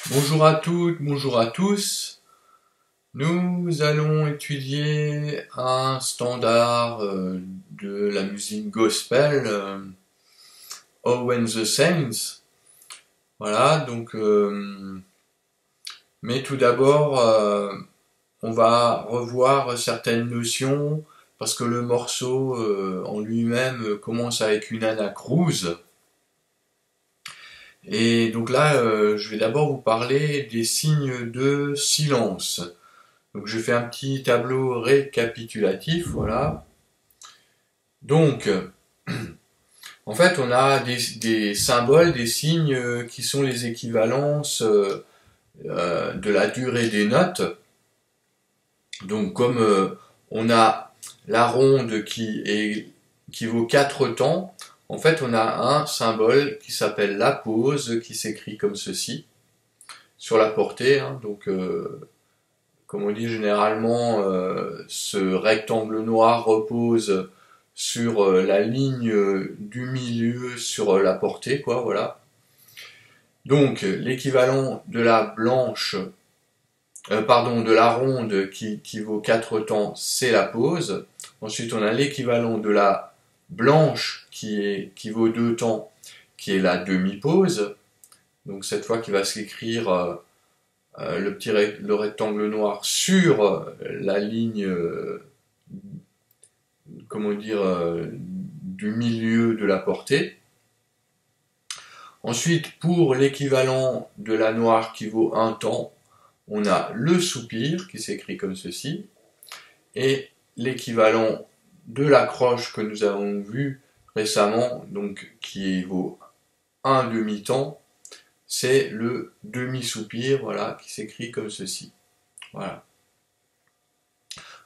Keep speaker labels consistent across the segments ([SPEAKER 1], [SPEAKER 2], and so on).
[SPEAKER 1] Bonjour à toutes, bonjour à tous. Nous allons étudier un standard de la musique gospel, Oh When the Saints. Voilà, donc, mais tout d'abord, on va revoir certaines notions parce que le morceau en lui-même commence avec une anacrouse. Et donc là, je vais d'abord vous parler des signes de silence. Donc je fais un petit tableau récapitulatif, voilà. Donc, en fait, on a des symboles, des signes qui sont les équivalences de la durée des notes. Donc comme on a la ronde qui vaut 4 temps, en fait on a un symbole qui s'appelle la pause, qui s'écrit comme ceci, sur la portée, hein, donc comme on dit généralement, ce rectangle noir repose sur la ligne du milieu sur la portée, quoi, voilà. Donc l'équivalent de la blanche, de la ronde qui vaut 4 temps, c'est la pause. Ensuite on a l'équivalent de la blanche qui vaut 2 temps, qui est la demi-pause. Donc cette fois qui va s'écrire le rectangle noir sur la ligne, comment dire, du milieu de la portée. Ensuite, pour l'équivalent de la noire qui vaut 1 temps, on a le soupir qui s'écrit comme ceci, et l'équivalent de la croche que nous avons vu récemment, donc qui vaut 1 demi-temps, c'est le demi-soupir, voilà, qui s'écrit comme ceci. Voilà.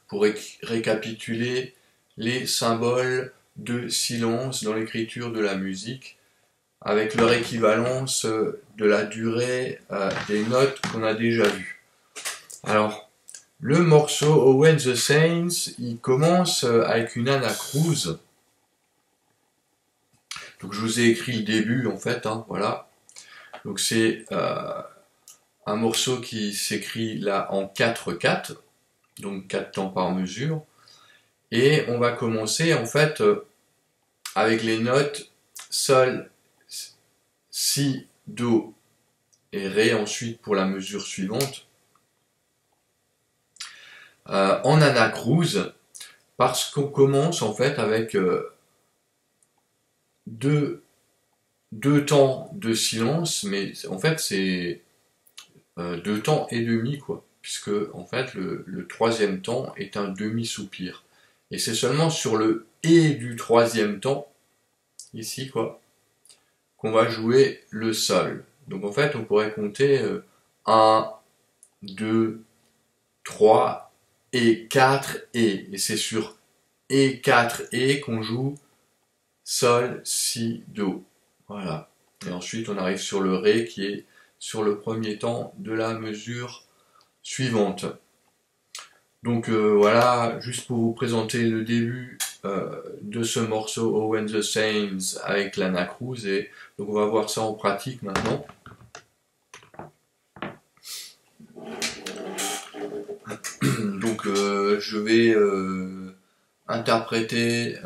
[SPEAKER 1] Pour récapituler les symboles de silence dans l'écriture de la musique, avec leur équivalence de la durée des notes qu'on a déjà vues. Alors, le morceau Oh When the Saints, il commence avec une anacrouse. Donc je vous ai écrit le début en fait, hein, voilà. Donc c'est un morceau qui s'écrit là en 4/4, donc 4 temps par mesure. Et on va commencer en fait avec les notes Sol, Si, Do et Ré ensuite pour la mesure suivante. En anacrouse, parce qu'on commence en fait avec deux temps de silence, mais en fait c'est 2 temps et demi, quoi, puisque en fait le troisième temps est un demi-soupir. Et c'est seulement sur le et du troisième temps, ici, quoi, qu'on va jouer le sol. Donc en fait, on pourrait compter 1, 2, 3 et 4 et c'est sur et 4 et qu'on joue sol, si, do. Voilà. Et ensuite, on arrive sur le ré qui est sur le premier temps de la mesure suivante. Donc voilà, juste pour vous présenter le début de ce morceau Oh When the Saints avec l'anacrouse, et donc on va voir ça en pratique maintenant. Donc je vais interpréter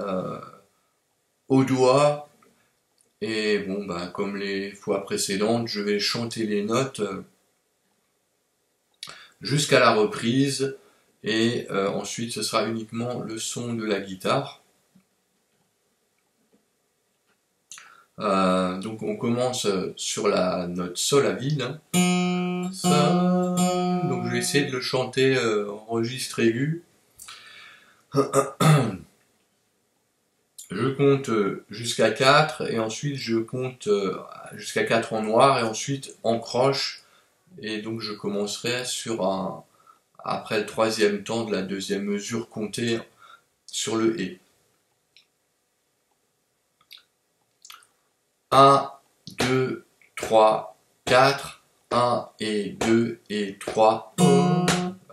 [SPEAKER 1] au doigt, et bon bah comme les fois précédentes, je vais chanter les notes jusqu'à la reprise, et ensuite ce sera uniquement le son de la guitare. Donc on commence sur la note sol à vide, hein. Sol. Donc je vais essayer de le chanter en registre aigu. Je compte jusqu'à 4 et ensuite je compte jusqu'à 4 en noir et ensuite en croche, et donc je commencerai sur après le troisième temps de la deuxième mesure comptée sur le et. 1, 2, 3, 4, 1 et 2 et 3.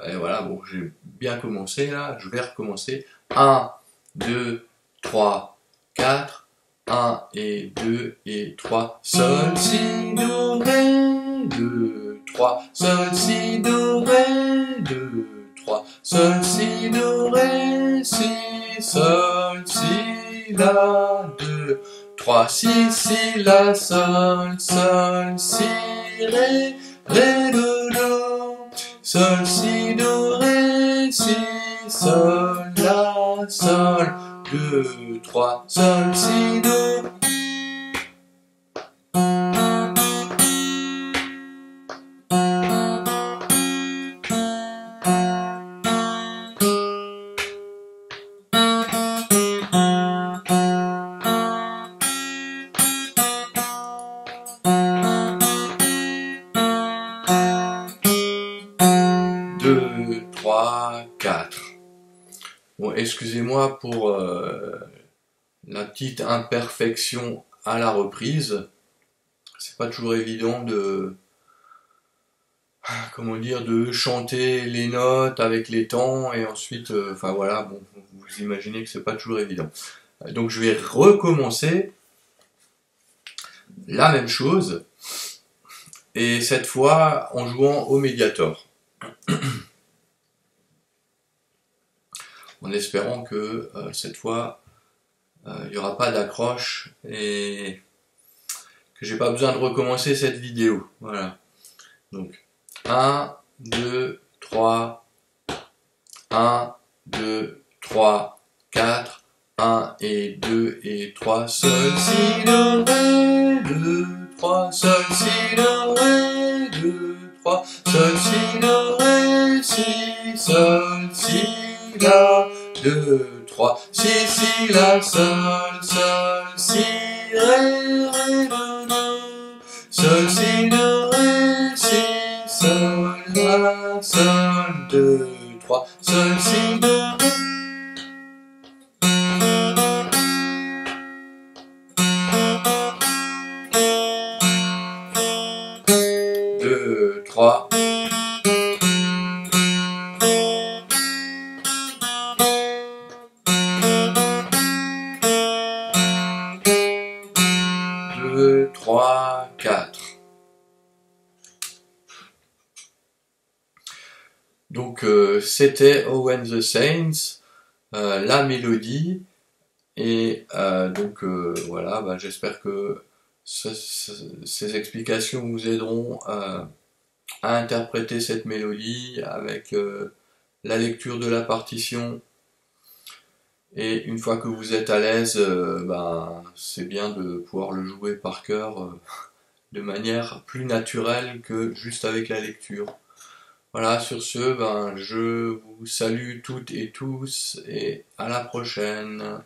[SPEAKER 1] Et voilà, bon, j'ai bien commencé là, je vais recommencer. 1, 2, 3, 4, 1 et 2 et 3. Sol, si, do, ré, 2, 3, sol, si, do, ré, 2, 3, sol, si, do, ré, si, sol, si, la, 2, 3, si, la, sol, si, ré, do, sol, si, do, ré, si, sol, la, sol, 2, 3, sol, si, do. Deux, trois, quatre. Bon, excusez-moi pour la petite imperfection à la reprise. C'est pas toujours évident de, comment dire, de chanter les notes avec les temps et ensuite, enfin voilà, bon, vous imaginez que c'est pas toujours évident. Donc je vais recommencer la même chose et cette fois en jouant au Mediator. En espérant que cette fois il n'y aura pas d'accroche et que j'ai pas besoin de recommencer cette vidéo. Voilà. Donc 1, 2, 3, 1, 2, 3, 4, 1 et 2 et 3, sol, si, do, ré, 2, 3, sol, si, do, ré, 2, 3, sol, si, do, ré, si, sol, si, la, 2, 3, si, la, sol, si, ré, do, sol, si, do, ré, si, sol, la, sol, 2, 3, sol, si, do, ré. 2, 3. 2, 3, 4. Donc c'était Owen the Saints, la mélodie, et donc voilà, bah, j'espère que ces explications vous aideront à interpréter cette mélodie avec la lecture de la partition. Et une fois que vous êtes à l'aise, ben, c'est bien de pouvoir le jouer par cœur de manière plus naturelle que juste avec la lecture. Voilà, sur ce, ben, je vous salue toutes et tous et à la prochaine.